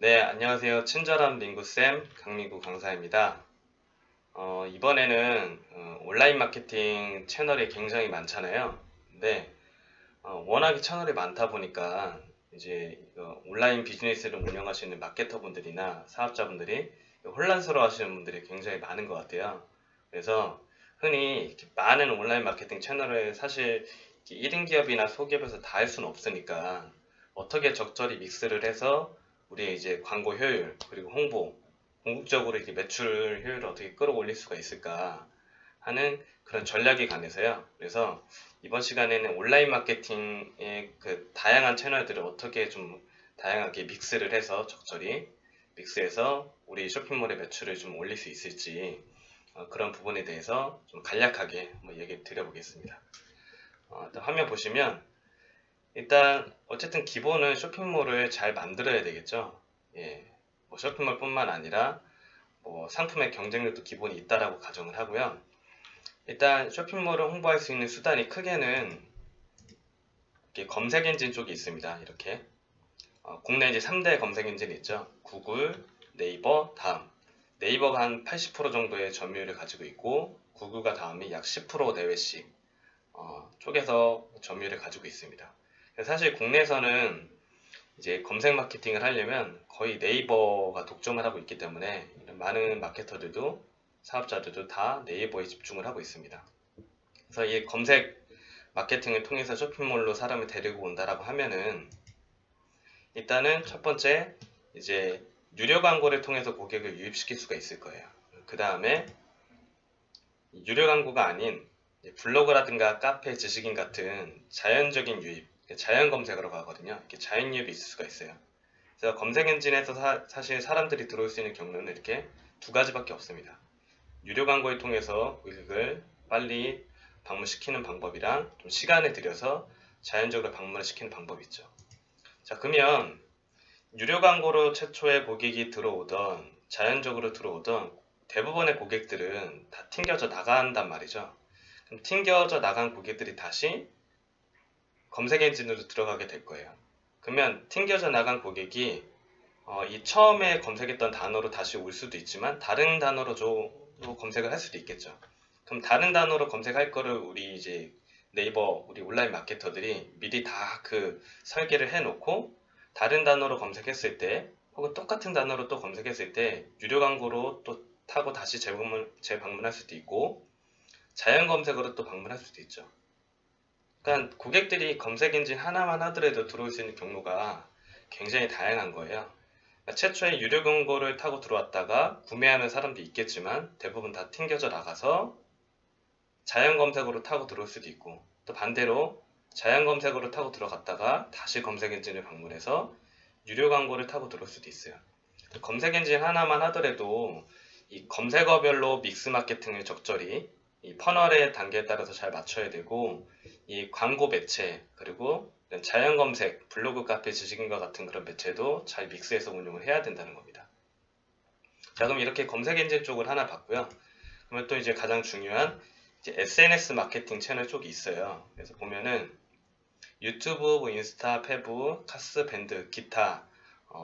네, 안녕하세요. 친절한 민구쌤 강민구 강사입니다. 이번에는 온라인 마케팅 채널이 굉장히 많잖아요. 근데 워낙에 채널이 많다 보니까 이제 온라인 비즈니스를 운영하시는 마케터분들이나 사업자분들이 혼란스러워 하시는 분들이 굉장히 많은 것 같아요. 그래서 흔히 이렇게 많은 온라인 마케팅 채널을 사실 1인 기업이나 소기업에서 다 할 수는 없으니까 어떻게 적절히 믹스를 해서 우리의 이제 광고 효율 그리고 홍보 궁극적으로 이렇게 매출 효율을 어떻게 끌어올릴 수가 있을까 하는 그런 전략에 관해서요. 그래서 이번 시간에는 온라인 마케팅의 그 다양한 채널들을 어떻게 좀 다양하게 믹스를 해서 적절히 믹스해서 우리 쇼핑몰의 매출을 좀 올릴 수 있을지 그런 부분에 대해서 좀 간략하게 한번 얘기 드려보겠습니다. 일단 화면 보시면 일단 어쨌든 기본은 쇼핑몰을 잘 만들어야 되겠죠. 예, 뭐 쇼핑몰뿐만 아니라 뭐 상품의 경쟁력도 기본이 있다라고 가정을 하고요. 일단 쇼핑몰을 홍보할 수 있는 수단이 크게는 이렇게 검색 엔진 쪽이 있습니다. 이렇게 국내 이제 3대 검색 엔진이 있죠. 구글, 네이버, 다음. 네이버가 한 80% 정도의 점유율을 가지고 있고 구글과 다음이 약 10% 내외씩 쪽에서 점유율을 가지고 있습니다. 사실 국내에서는 이제 검색 마케팅을 하려면 거의 네이버가 독점을 하고 있기 때문에 많은 마케터들도 사업자들도 다 네이버에 집중을 하고 있습니다. 그래서 이 검색 마케팅을 통해서 쇼핑몰로 사람을 데리고 온다라고 하면은 일단은 첫 번째 이제 유료 광고를 통해서 고객을 유입시킬 수가 있을 거예요. 그 다음에 유료 광고가 아닌 블로그라든가 카페, 지식인 같은 자연적인 유입, 자연 검색으로 가거든요. 이렇게 자연 유입이 있을 수가 있어요. 그래서 검색 엔진에서 사실 사람들이 들어올 수 있는 경로는 이렇게 두 가지밖에 없습니다. 유료 광고를 통해서 고객을 빨리 방문시키는 방법이랑 좀 시간을 들여서 자연적으로 방문을 시키는 방법이 있죠. 자, 그러면 유료 광고로 최초의 고객이 들어오던 자연적으로 들어오던 대부분의 고객들은 다 튕겨져 나간단 말이죠. 그럼 튕겨져 나간 고객들이 다시 검색 엔진으로 들어가게 될 거예요. 그러면 튕겨져 나간 고객이 이 처음에 검색했던 단어로 다시 올 수도 있지만 다른 단어로 검색을 할 수도 있겠죠. 그럼 다른 단어로 검색할 거를 우리 이제 네이버 우리 온라인 마케터들이 미리 다 그 설계를 해놓고 다른 단어로 검색했을 때 혹은 똑같은 단어로 또 검색했을 때 유료 광고로 또 타고 다시 재방문할 수도 있고 자연 검색으로 또 방문할 수도 있죠. 그러니까 고객들이 검색 엔진 하나만 하더라도 들어올 수 있는 경로가 굉장히 다양한 거예요. 그러니까 최초에 유료 광고를 타고 들어왔다가 구매하는 사람도 있겠지만 대부분 다 튕겨져 나가서 자연 검색으로 타고 들어올 수도 있고 또 반대로 자연 검색으로 타고 들어갔다가 다시 검색 엔진을 방문해서 유료 광고를 타고 들어올 수도 있어요. 검색 엔진 하나만 하더라도 이 검색어별로 믹스 마케팅을 적절히 이 퍼널의 단계에 따라서 잘 맞춰야 되고 이 광고 매체 그리고 자연 검색, 블로그, 카페, 지식인과 같은 그런 매체도 잘 믹스해서 운용을 해야 된다는 겁니다. 자, 그럼 이렇게 검색 엔진 쪽을 하나 봤고요. 그러면 또 이제 가장 중요한 이제 SNS 마케팅 채널 쪽이 있어요. 그래서 보면은 유튜브, 뭐 인스타, 페브, 카스, 밴드, 기타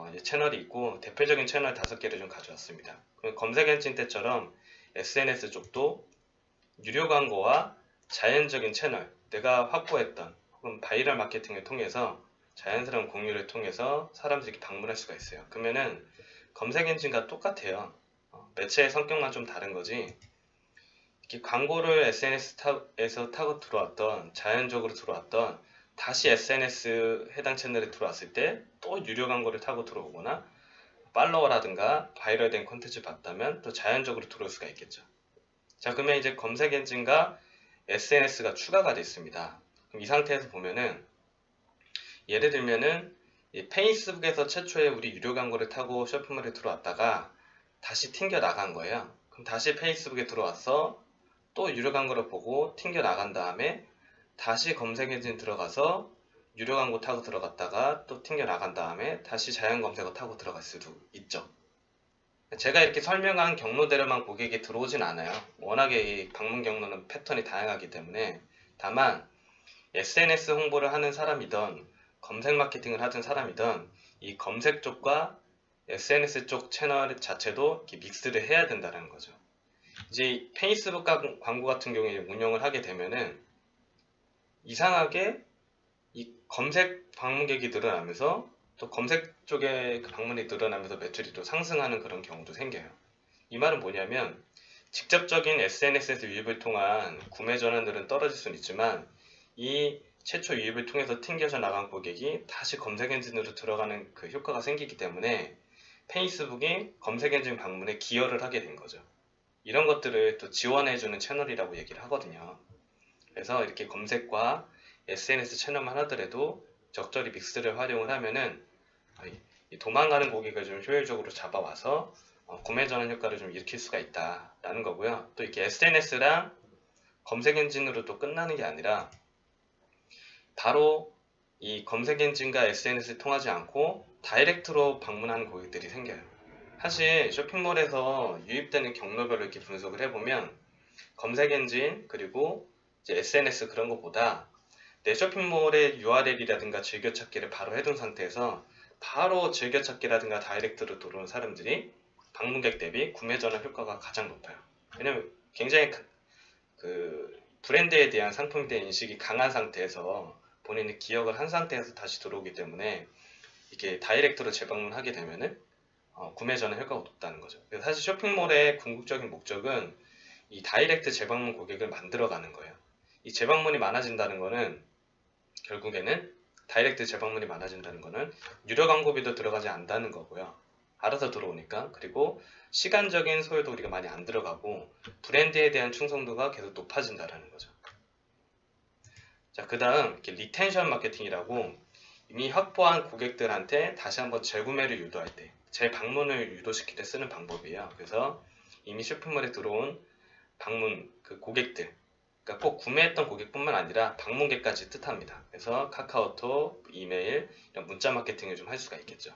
이제 채널이 있고 대표적인 채널 5개를 좀 가져왔습니다. 검색 엔진 때처럼 SNS 쪽도 유료 광고와 자연적인 채널, 내가 확보했던 혹은 바이럴 마케팅을 통해서 자연스러운 공유를 통해서 사람들이 방문할 수가 있어요. 그러면은 검색 엔진과 똑같아요. 매체의 성격만 좀 다른 거지. 이렇게 광고를 SNS에서 타고 들어왔던 자연적으로 들어왔던 다시 SNS 해당 채널에 들어왔을 때 또 유료 광고를 타고 들어오거나 팔로워라든가 바이럴된 콘텐츠 봤다면 또 자연적으로 들어올 수가 있겠죠. 자, 그러면 이제 검색 엔진과 SNS가 추가가 됐습니다. 그럼 이 상태에서 보면은 예를 들면은 페이스북에서 최초에 우리 유료 광고를 타고 쇼핑몰에 들어왔다가 다시 튕겨 나간 거예요. 그럼 다시 페이스북에 들어와서 또 유료 광고를 보고 튕겨 나간 다음에 다시 검색 엔진 들어가서 유료 광고 타고 들어갔다가 또 튕겨 나간 다음에 다시 자연 검색어 타고 들어갈 수도 있죠. 제가 이렇게 설명한 경로대로만 고객이 들어오진 않아요. 워낙에 이 방문 경로는 패턴이 다양하기 때문에 다만 SNS 홍보를 하는 사람이든 검색 마케팅을 하던 사람이든 이 검색 쪽과 SNS 쪽 채널 자체도 이렇게 믹스를 해야 된다는 거죠. 이제 페이스북 광고 같은 경우에 운영을 하게 되면은 이상하게 이 검색 방문객이 늘어나면서 또 검색 쪽에 그 방문이 늘어나면서 매출이 또 상승하는 그런 경우도 생겨요. 이 말은 뭐냐면 직접적인 SNS에서 유입을 통한 구매 전환들은 떨어질 수는 있지만 이 최초 유입을 통해서 튕겨져 나간 고객이 다시 검색 엔진으로 들어가는 그 효과가 생기기 때문에 페이스북이 검색 엔진 방문에 기여를 하게 된 거죠. 이런 것들을 또 지원해주는 채널이라고 얘기를 하거든요. 그래서 이렇게 검색과 SNS 채널만 하더라도 적절히 믹스를 활용을 하면은 이 도망가는 고객을 좀 효율적으로 잡아와서 구매 전환 효과를 좀 일으킬 수가 있다라는 거고요. 또 이렇게 SNS랑 검색 엔진으로 또 끝나는 게 아니라 바로 이 검색 엔진과 SNS를 통하지 않고 다이렉트로 방문하는 고객들이 생겨요. 사실 쇼핑몰에서 유입되는 경로별로 이렇게 분석을 해보면 검색 엔진 그리고 이제 SNS 그런 것보다 내 쇼핑몰의 URL이라든가 즐겨찾기를 바로 해둔 상태에서 바로 즐겨찾기라든가 다이렉트로 들어오는 사람들이 방문객 대비 구매 전환 효과가 가장 높아요. 왜냐면 굉장히 그 브랜드에 대한 상품에 대한 인식이 강한 상태에서 본인이 기억을 한 상태에서 다시 들어오기 때문에 이게 다이렉트로 재방문하게 되면은 구매 전환 효과가 높다는 거죠. 그래서 사실 쇼핑몰의 궁극적인 목적은 이 다이렉트 재방문 고객을 만들어가는 거예요. 이 재방문이 많아진다는 거는 결국에는 다이렉트 재방문이 많아진다는 거는 유료 광고비도 들어가지 않는다는 거고요. 알아서 들어오니까. 그리고 시간적인 소요도 우리가 많이 안 들어가고 브랜드에 대한 충성도가 계속 높아진다는 거죠. 자, 그 다음 이렇게 리텐션 마케팅이라고 이미 확보한 고객들한테 다시 한번 재구매를 유도할 때, 재방문을 유도시킬 때 쓰는 방법이에요. 그래서 이미 쇼핑몰에 들어온 방문 그 고객들, 그러니까 꼭 구매했던 고객뿐만 아니라 방문객까지 뜻합니다. 그래서 카카오톡, 이메일, 이런 문자 마케팅을 좀 할 수가 있겠죠.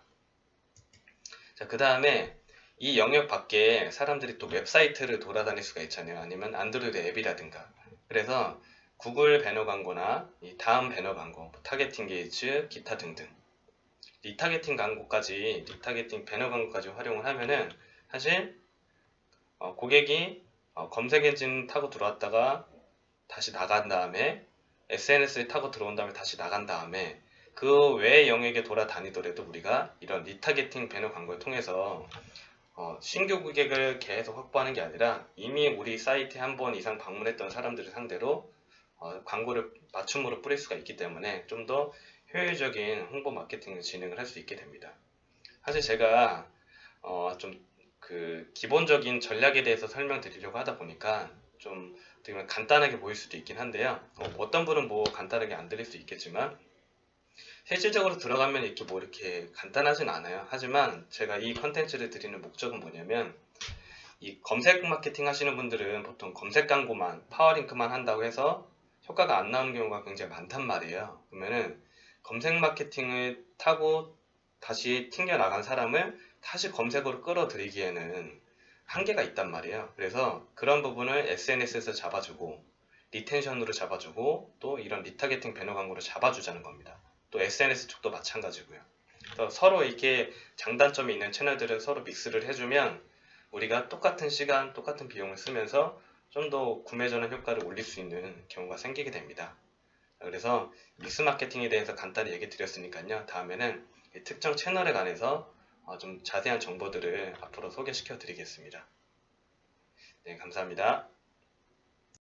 자, 그 다음에 이 영역 밖에 사람들이 또 웹사이트를 돌아다닐 수가 있잖아요. 아니면 안드로이드 앱이라든가. 그래서 구글 배너 광고나 이 다음 배너 광고, 타겟팅 게이츠, 기타 등등. 리타겟팅 광고까지, 리타겟팅 배너 광고까지 활용을 하면은 사실 고객이 검색 엔진 타고 들어왔다가 다시 나간 다음에 SNS에 타고 들어온 다음에 다시 나간 다음에 그 외의 영역에 돌아다니더라도 우리가 이런 리타겟팅 배너 광고를 통해서 신규 고객을 계속 확보하는 게 아니라 이미 우리 사이트에 한 번 이상 방문했던 사람들을 상대로 광고를 맞춤으로 뿌릴 수가 있기 때문에 좀 더 효율적인 홍보 마케팅을 진행을 할 수 있게 됩니다. 사실 제가 좀 그 기본적인 전략에 대해서 설명드리려고 하다 보니까 좀 되게 간단하게 보일 수도 있긴 한데요. 어떤 분은 뭐 간단하게 안 들릴 수 있겠지만 실질적으로 들어가면 이렇게 뭐 이렇게 간단하진 않아요. 하지만 제가 이 컨텐츠를 드리는 목적은 뭐냐면 이 검색 마케팅 하시는 분들은 보통 검색 광고만 파워링크만 한다고 해서 효과가 안 나오는 경우가 굉장히 많단 말이에요. 그러면은 검색 마케팅을 타고 다시 튕겨 나간 사람을 다시 검색으로 끌어들이기에는 한계가 있단 말이에요. 그래서 그런 부분을 SNS에서 잡아주고 리텐션으로 잡아주고 또 이런 리타겟팅 배너 광고로 잡아주자는 겁니다. 또 SNS 쪽도 마찬가지고요. 서로 이렇게 장단점이 있는 채널들을 서로 믹스를 해주면 우리가 똑같은 시간, 똑같은 비용을 쓰면서 좀 더 구매 전환 효과를 올릴 수 있는 경우가 생기게 됩니다. 그래서 믹스 마케팅에 대해서 간단히 얘기 드렸으니까요. 다음에는 특정 채널에 관해서 좀 자세한 정보들을 앞으로 소개시켜 드리겠습니다. 네, 감사합니다.